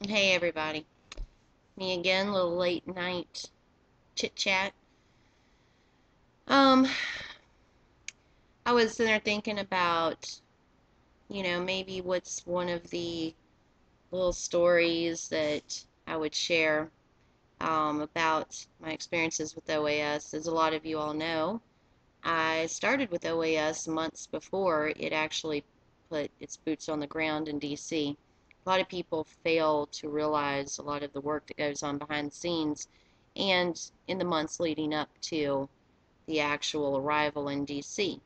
Hey everybody, me again, little late night chit chat. Um, I was sitting there thinking about, maybe what's one of the little stories that I would share about my experiences with OAS. As a lot of you all know, I started with OAS months before it actually put its boots on the ground in DC. A lot of people fail to realize a lot of the work that goes on behind the scenes and in the months leading up to the actual arrival in DC.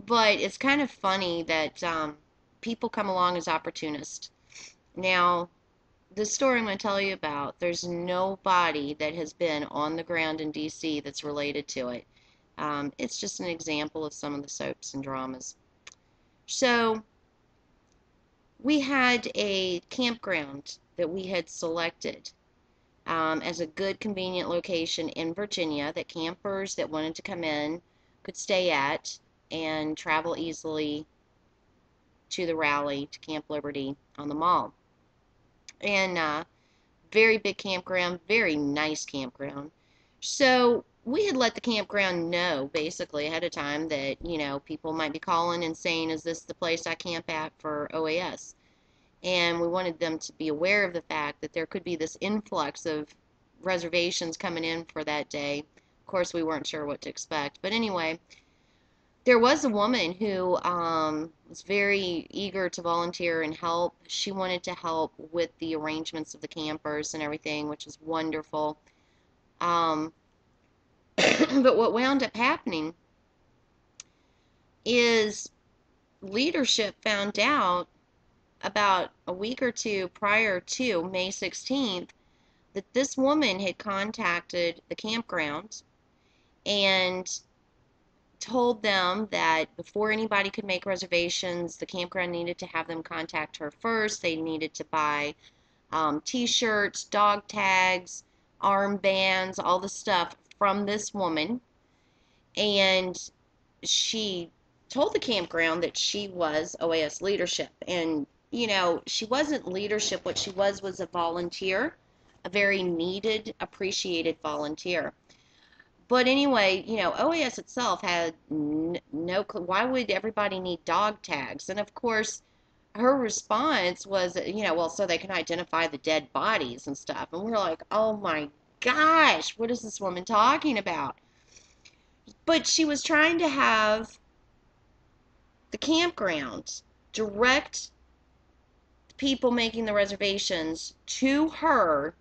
But it's kind of funny that people come along as opportunists. Now, the story I'm going to tell you about, there's nobody that has been on the ground in DC that's related to it. It's just an example of some of the soaps and dramas. So, we had a campground that we had selected as a good, convenient location in Virginia that campers that wanted to come in could stay at and travel easily to the rally to Camp Liberty on the mall. And very big campground, very nice campground. So we had let the campground know basically ahead of time that, people might be calling and saying, is this the place I camp at for OAS? And we wanted them to be aware of the fact that there could be this influx of reservations coming in for that day. Of course, we weren't sure what to expect. But anyway, there was a woman who was very eager to volunteer and help. She wanted to help with the arrangements of the campers and everything, which was wonderful. Um, but what wound up happening is leadership found out about a week or two prior to May 16th that this woman had contacted the campground and told them that before anybody could make reservations, the campground needed to have them contact her first. They needed to buy t-shirts, dog tags, armbands, all the stuff from this woman. And she told the campground that she was OAS leadership. And, she wasn't leadership. What she was a volunteer, a very needed, appreciated volunteer. But anyway, OAS itself had no clue. Why would everybody need dog tags? And of course, her response was, well, so they can identify the dead bodies and stuff. And we're like, oh my gosh, what is this woman talking about? But she was trying to have the campground direct people making the reservations to her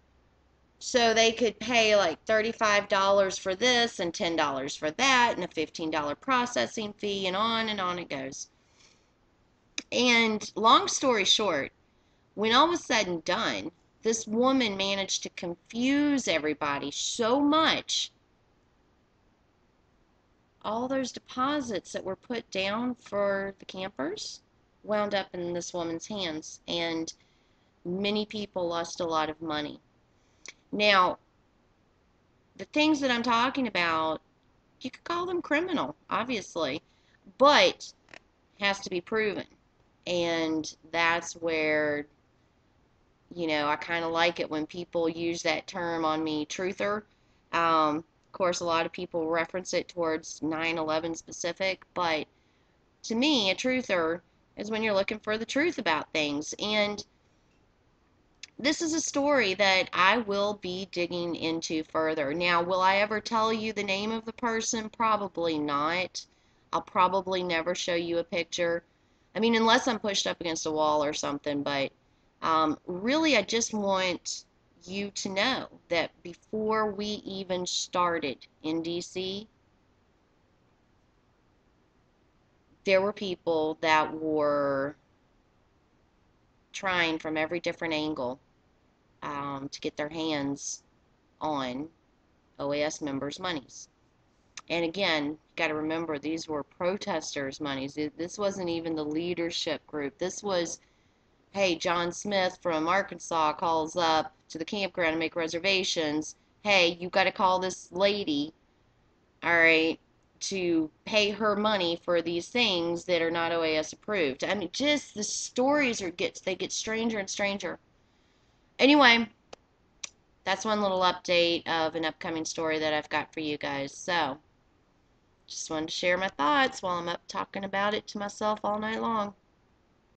so they could pay like $35 for this and $10 for that and a $15 processing fee and on it goes. And long story short, when all was said and done, this woman managed to confuse everybody so much. All those deposits that were put down for the campers wound up in this woman's hands, and many people lost a lot of money. Now, the things that I'm talking about, you could call them criminal, obviously, but has to be proven. And that's where, I kind of like it when people use that term on me, truther. Of course, a lot of people reference it towards 9/11 specific, but to me, a truther is when you're looking for the truth about things. And this is a story that I will be digging into further. Now, will I ever tell you the name of the person? Probably not. I'll probably never show you a picture. I mean, unless I'm pushed up against a wall or something, but really, I just want you to know that before we even started in DC, there were people that were trying from every different angle to get their hands on OAS members' monies. And again, you got to remember, these were protesters' monies. This wasn't even the leadership group. This was, hey, John Smith from Arkansas calls up to the campground to make reservations. Hey, you got to call this lady, all right, to pay her money for these things that are not OAS approved. I mean, just the stories they get stranger and stranger. Anyway, that's one little update of an upcoming story that I've got for you guys. So, just wanted to share my thoughts while I'm up talking about it to myself all night long.